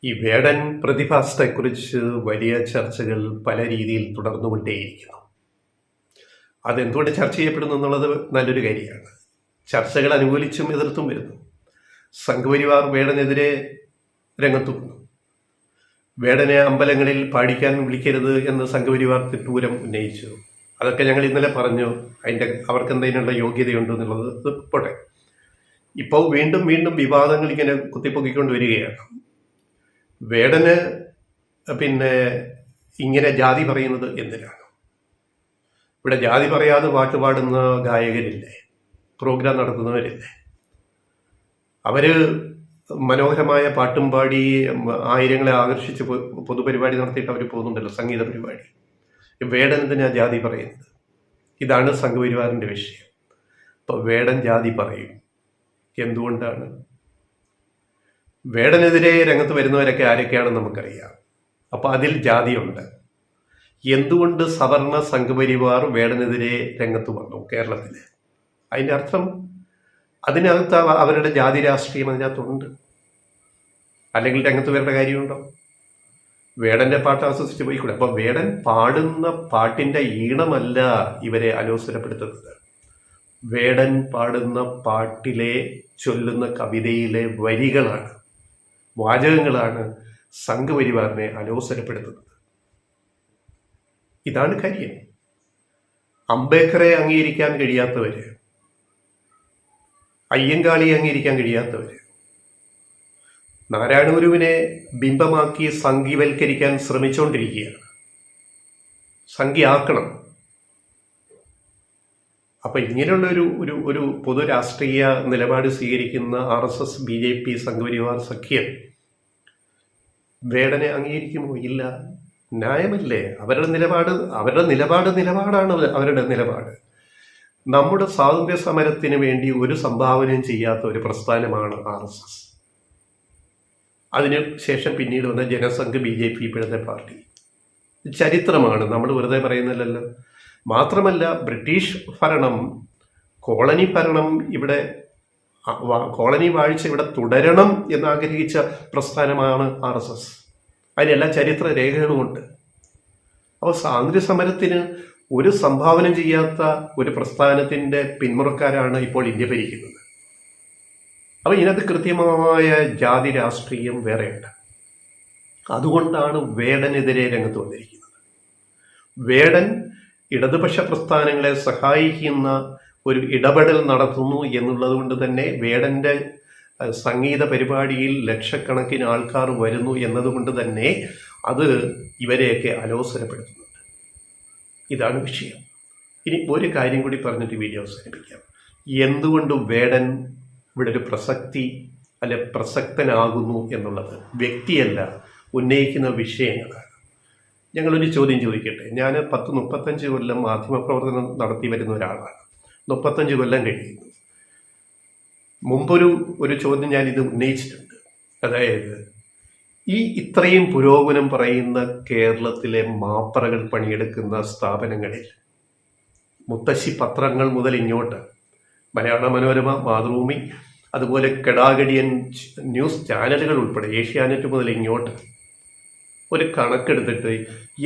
ഈ വേടൻ പ്രതിഭാസത്തെക്കുറിച്ച് വലിയ ചർച്ചകൾ പല രീതിയിൽ തുടർന്നുകൊണ്ടേയിരിക്കുന്നു. അതെന്തുകൊണ്ട് ചർച്ച ചെയ്യപ്പെടുന്നു എന്നുള്ളത് നല്ലൊരു കാര്യമാണ്. ചർച്ചകൾ അനുകൂലിച്ചും എതിർത്തും വരുന്നു. സംഘപരിവാർ വേടനെതിരെ രംഗത്തു വന്നു. വേടനെ അമ്പലങ്ങളിൽ പാടിക്കാൻ വിളിക്കരുത് എന്ന് സംഘപരിവാർ തിട്ടൂരം ഉന്നയിച്ചു. അതൊക്കെ ഞങ്ങൾ ഇന്നലെ പറഞ്ഞു. അവർക്ക് എന്തെങ്കിലുള്ള യോഗ്യതയുണ്ടോ എന്നുള്ളത് പോട്ടെ. ഇപ്പോൾ വീണ്ടും വീണ്ടും വിവാദങ്ങൾ ഇങ്ങനെ കുത്തിപ്പൊക്കിക്കൊണ്ട് വരികയാണ്. വേടന് ഇങ്ങനെ ജാതി പറയുന്നത് എന്തിനാണ്? ഇവിടെ ജാതി പറയാതെ പാട്ട് പാടുന്ന ഗായകരില്ലേ, പ്രോഗ്രാം നടത്തുന്നവരില്ലേ? അവര് മനോഹരമായ പാട്ടും പാടി ആയിരങ്ങളെ ആകർഷിച്ച് പൊതുപരിപാടി നടത്തിയിട്ട് അവർ പോകുന്നുണ്ടല്ലോ, സംഗീത പരിപാടി. വേടൻ എന്തിനാ ജാതി പറയുന്നത്? ഇതാണ് സംഘപരിവാറിന്റെ വിഷയം. അപ്പൊ വേടൻ ജാതി പറയും. എന്തുകൊണ്ടാണ്? വേടനെതിരെ രംഗത്ത് വരുന്നവരൊക്കെ ആരൊക്കെയാണെന്ന് നമുക്കറിയാം. അപ്പൊ അതിൽ ജാതിയുണ്ട്. എന്തുകൊണ്ട് സവർണ സംഘപരിവാർ വേടനെതിരെ രംഗത്ത് വന്നു കേരളത്തില്? അതിന്റെ അർത്ഥം അതിനകത്ത് അവരുടെ ജാതി രാഷ്ട്രീയം അതിനകത്തുണ്ട്. അല്ലെങ്കിൽ രംഗത്ത് വരേണ്ട കാര്യമുണ്ടോ? വേടന്റെ പാട്ട് ആസ്വദിച്ച് പോയിക്കൂടെ? അപ്പൊ വേടൻ പാടുന്ന പാട്ടിന്റെ ഈണമല്ല ഇവരെ അലോസരപ്പെടുത്തുന്നത്. വേടൻ പാടുന്ന പാട്ടിലെ ചൊല്ലുന്ന കവിതയിലെ വരികളാണ്, വാചകങ്ങളാണ് സംഘപരിവാറിനെ അലോസരപ്പെടുത്തുന്നത്. ഇതാണ് കാര്യം. അംബേദ്കറെ അംഗീകരിക്കാൻ കഴിയാത്തവര്, അയ്യങ്കാളിയെ അംഗീകരിക്കാൻ കഴിയാത്തവര്, നാരായണ ഗുരുവിനെ ബിംബമാക്കി സംഘിവൽക്കരിക്കാൻ ശ്രമിച്ചുകൊണ്ടിരിക്കുകയാണ്. സംഘിയാക്കണം. അപ്പൊ ഇങ്ങനെയുള്ള ഒരു പൊതു രാഷ്ട്രീയ നിലപാട് സ്വീകരിക്കുന്ന RSS BJP സംഘപരിവാർ സഖ്യം വേടനെ അംഗീകരിക്കുമോ? ഇല്ല. ന്യായമല്ലേ? അവരുടെ നിലപാടാണ് അവരുടെ നിലപാട്. നമ്മുടെ സ്വാതന്ത്ര്യ സമരത്തിന് വേണ്ടി ഒരു സംഭാവനയും ചെയ്യാത്ത ഒരു പ്രസ്ഥാനമാണ് RSS. അതിന് ശേഷം പിന്നീട് വന്ന ജനസംഘ് BJP, ഇപ്പോഴത്തെ പാർട്ടി. ചരിത്രമാണ്, നമ്മൾ വെറുതെ പറയുന്നില്ലല്ലോ. മാത്രമല്ല, ബ്രിട്ടീഷ് ഭരണം, കോളനി ഭരണം, ഇവിടെ കോളനി വാഴ്ച ഇവിടെ തുടരണം എന്നാഗ്രഹിച്ച പ്രസ്ഥാനമാണ് RSS. അതിനെല്ലാ ചരിത്ര രേഖകളുമുണ്ട്. അപ്പോൾ സ്വാതന്ത്ര്യ സമരത്തിന് ഒരു സംഭാവന ചെയ്യാത്ത ഒരു പ്രസ്ഥാനത്തിന്റെ പിന്മുറക്കാരാണ് ഇപ്പോൾ ഇന്ത്യ ഭരിക്കുന്നത്. അപ്പോൾ ഇതിനകത്ത് കൃത്യമായ ജാതി രാഷ്ട്രീയം വേറെയുണ്ട്. അതുകൊണ്ടാണ് വേടനെതിരെ രംഗത്ത് വന്നിരിക്കുന്നത്. വേടൻ ഇടതുപക്ഷ പ്രസ്ഥാനങ്ങളെ സഹായിക്കുന്ന ഒരു ഇടപെടൽ നടത്തുന്നു എന്നുള്ളത് കൊണ്ട് തന്നെ വേടന്റെ സംഗീത പരിപാടിയിൽ ലക്ഷക്കണക്കിന് ആൾക്കാർ വരുന്നു എന്നതുകൊണ്ട് തന്നെ അത് ഇവരെയൊക്കെ അലോസരപ്പെടുത്തുന്നുണ്ട്. ഇതാണ് വിഷയം. ഇനി ഒരു കാര്യം കൂടി പറഞ്ഞിട്ട് വീഡിയോ അവസാനിപ്പിക്കാം. എന്തുകൊണ്ട് വേടൻ ഇവിടെ ഒരു പ്രസക്തനാകുന്നു എന്നുള്ളത് വ്യക്തിയല്ല, ഉന്നയിക്കുന്ന വിഷയങ്ങളാണ്. ഞങ്ങളൊരു ചോദ്യം ചോദിക്കട്ടെ. ഞാൻ 30-35 കൊല്ലം മാധ്യമപ്രവർത്തനം നടത്തി വരുന്ന ഒരാളാണ്. 35 കൊല്ലം കഴിയുന്നു. മുമ്പൊരു ചോദ്യം ഞാൻ ഇത് ഉന്നയിച്ചിട്ടുണ്ട്. അതായത്, ഈ ഇത്രയും പുരോഗമനം പറയുന്ന കേരളത്തിലെ മാപ്പറകൾ പണിയെടുക്കുന്ന സ്ഥാപനങ്ങളിൽ, മുത്തശ്ശി പത്രങ്ങൾ മുതൽ ഇങ്ങോട്ട്, മലയാള മനോരമ, മാതൃഭൂമി, അതുപോലെ കെടാകടിയൻ ന്യൂസ് ചാനലുകൾ ഉൾപ്പെടെ ഏഷ്യാനെറ്റ് മുതൽ ഇങ്ങോട്ട് ഒരു കണക്കെടുത്തിട്ട്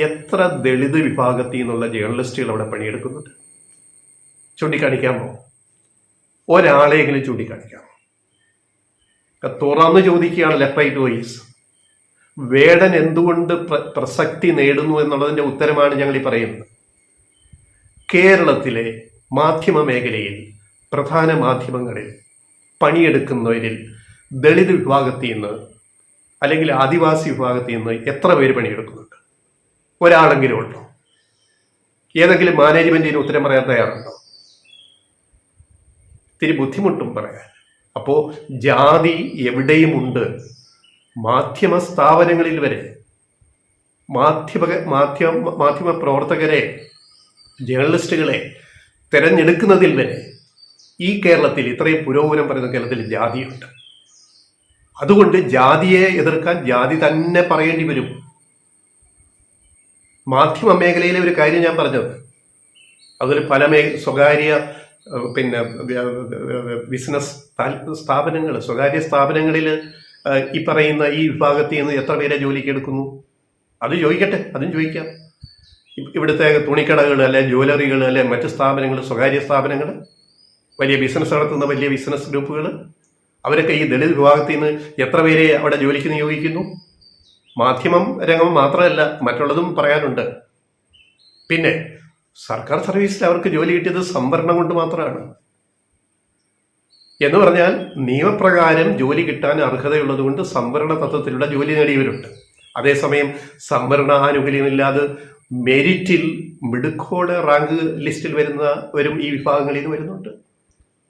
എത്ര ദളിത് വിഭാഗത്തിൽ നിന്നുള്ള ജേർണലിസ്റ്റുകൾ അവിടെ പണിയെടുക്കുന്നുണ്ട്? ചൂണ്ടിക്കാണിക്കാമോ? ഒരാളെയെങ്കിലും ചൂണ്ടിക്കാണിക്കാമോ? തുറന്ന് ചോദിക്കുകയാണ് ലെഫ്റ്റ് റൈറ്റ് വോയിസ്. വേടൻ എന്തുകൊണ്ട് പ്രസക്തി നേടുന്നു എന്നുള്ളതിന്റെ ഉത്തരമാണ് ഞങ്ങൾ ഈ പറയുന്നത്. കേരളത്തിലെ മാധ്യമ മേഖലയിൽ, പ്രധാന മാധ്യമങ്ങളിൽ പണിയെടുക്കുന്നവരിൽ ദളിത് വിഭാഗത്തിൽ നിന്ന് അല്ലെങ്കിൽ ആദിവാസി വിഭാഗത്തിൽ നിന്ന് എത്ര പേര് പണിയെടുക്കുന്നുണ്ട്? ഒരാളെങ്കിലും ഉണ്ടോ? ഏതെങ്കിലും മാനേജ്മെന്റിന് ഉത്തരം പറയാൻ തയ്യാറുണ്ടോ? ഇത്തിരി ബുദ്ധിമുട്ടും പറയാൻ. അപ്പോ ജാതി എവിടെയുമുണ്ട്. മാധ്യമ സ്ഥാപനങ്ങളിൽ വരെ, മാധ്യമ പ്രവർത്തകരെ, ജേർണലിസ്റ്റുകളെ തിരഞ്ഞെടുക്കുന്നതിൽ വരെ ഈ കേരളത്തിൽ, ഇത്രയും പുരോഗമനം പറയുന്ന കേരളത്തിൽ ജാതിയുണ്ട്. അതുകൊണ്ട് ജാതിയെ എതിർക്കാൻ ജാതി തന്നെ പറയേണ്ടി വരും. മാധ്യമ മേഖലയിലെ ഒരു കാര്യം ഞാൻ പറഞ്ഞത്, അതൊരു പല സ്വകാര്യ ബിസിനസ് സ്ഥാപനങ്ങൾ, സ്വകാര്യ സ്ഥാപനങ്ങളിൽ ഈ പറയുന്ന ഈ വിഭാഗത്തിൽ നിന്ന് എത്ര പേരെ ജോലിക്ക് എടുക്കുന്നു? അത് ചോദിക്കട്ടെ, അതും ചോദിക്കാം. ഇവിടുത്തെ തുണിക്കടകൾ, അല്ലെ ജ്വല്ലറികൾ, അല്ലെ മറ്റ് സ്ഥാപനങ്ങൾ, സ്വകാര്യ സ്ഥാപനങ്ങൾ, വലിയ ബിസിനസ് നടത്തുന്ന വലിയ ബിസിനസ് ഗ്രൂപ്പുകൾ, അവരൊക്കെ ഈ ദളിത് വിഭാഗത്തിൽ നിന്ന് എത്ര പേരെ അവിടെ ജോലിക്ക് നിയോഗിക്കുന്നു? മാധ്യമം രംഗം മാത്രമല്ല, മറ്റുള്ളതും പറയാനുണ്ട്. പിന്നെ സർക്കാർ സർവീസിൽ അവർക്ക് ജോലി കിട്ടിയത് സംവരണം കൊണ്ട് മാത്രമാണ്. എന്ന് പറഞ്ഞാൽ നിയമപ്രകാരം ജോലി കിട്ടാൻ അർഹതയുള്ളത് കൊണ്ട് സംവരണ തത്വത്തിലുള്ള ജോലി നേടിയവരുണ്ട്. അതേസമയം സംവരണാനുകൂല്യമില്ലാതെ മെരിറ്റിൽ മിടുക്കോടെ റാങ്ക് ലിസ്റ്റിൽ വരുന്നവരും ഈ വിഭാഗങ്ങളിൽ നിന്ന് വരുന്നുണ്ട്.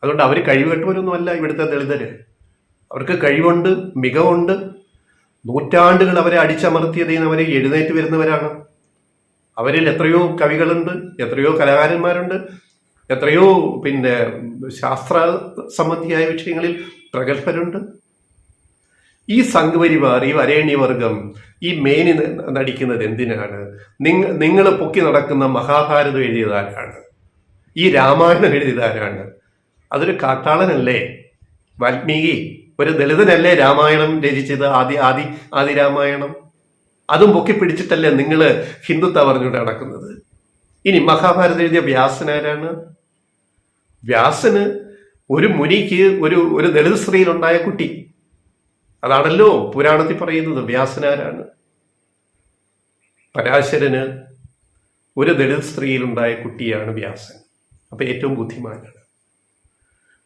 അതുകൊണ്ട് അവർ കഴിവുകെട്ടവരൊന്നുമല്ല ഇവിടുത്തെ ദളിതര്. അവർക്ക് കഴിവുണ്ട്, മികവുണ്ട്. നൂറ്റാണ്ടുകൾ അവരെ അടിച്ചമർത്തിയതിൽ നിന്ന് അവരെ എഴുന്നേറ്റ് വരുന്നവരാണ്. അവരിൽ എത്രയോ കവികളുണ്ട്, എത്രയോ കലാകാരന്മാരുണ്ട്, എത്രയോ ശാസ്ത്ര സംബന്ധിയായ വിഷയങ്ങളിൽ പ്രഗത്ഭരുണ്ട്. ഈ സംഘപരിവാർ, ഈ വരേണ്യവർഗം ഈ മേനി നടിക്കുന്നത് എന്തിനാണ്? നിങ്ങൾ പൊക്കി നടക്കുന്ന മഹാഭാരതം എഴുതിയതാരാണ്? ഈ രാമായണം എഴുതിയതാരാണ്? അതൊരു കാട്ടാളനല്ലേ? വാൽമീകി ഒരു ദളിതനല്ലേ രാമായണം രചിച്ചത്? ആദി രാമായണം. അതും പൊക്കി പിടിച്ചിട്ടല്ലേ നിങ്ങൾ ഹിന്ദുത്വ പറഞ്ഞുകൊണ്ട് നടക്കുന്നത്? ഇനി മഹാഭാരതം എഴുതിയ വ്യാസനാരാണ്? വ്യാസന് ഒരു മുനിക്ക് ഒരു ദളിത് സ്ത്രീയിലുണ്ടായ കുട്ടി. അതാണല്ലോ പുരാണത്തിൽ പറയുന്നത്. വ്യാസനാരാണ്? പരാശരന് ഒരു ദളിത് സ്ത്രീയിലുണ്ടായ കുട്ടിയാണ് വ്യാസൻ. അപ്പൊ ഏറ്റവും ബുദ്ധിമാനാണ്.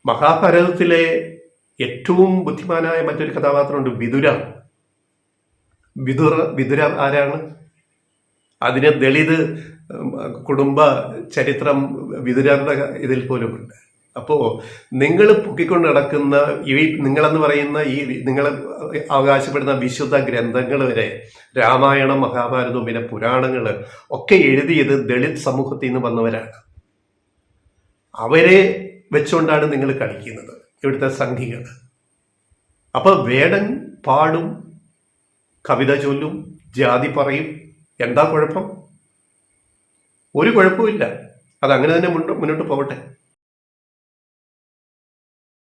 മഹാഭാരതത്തിലെ ഏറ്റവും ബുദ്ധിമാനായ മറ്റൊരു കഥാപാത്രമുണ്ട്, വിതുരർ. വിതുരർ ആരാണ്? അതിന് ദളിത് കുടുംബ ചരിത്രം വിതുരരുടെ ഇതിൽ പോലുമുണ്ട്. അപ്പോ നിങ്ങൾ പൊക്കിക്കൊണ്ട് നടക്കുന്ന നിങ്ങളെന്ന് പറയുന്ന നിങ്ങൾ അവകാശപ്പെടുന്ന വിശുദ്ധ ഗ്രന്ഥങ്ങൾ വരെ, രാമായണം, മഹാഭാരതവും പിന്നെ പുരാണങ്ങൾ ഒക്കെ എഴുതിയത് ദളിത് സമൂഹത്തിൽ നിന്ന് വന്നവരാണ്. അവരെ വെച്ചുകൊണ്ടാണ് നിങ്ങൾ കളിക്കുന്നത്, ഇവിടുത്തെ സംഘികൾ. അപ്പൊ വേടൻ പാടും, കവിത ചൊല്ലും, ജാതി പറയും. എന്താ കുഴപ്പം? ഒരു കുഴപ്പമില്ല. അതങ്ങനെ തന്നെ മുന്നോട്ട് പോകട്ടെ.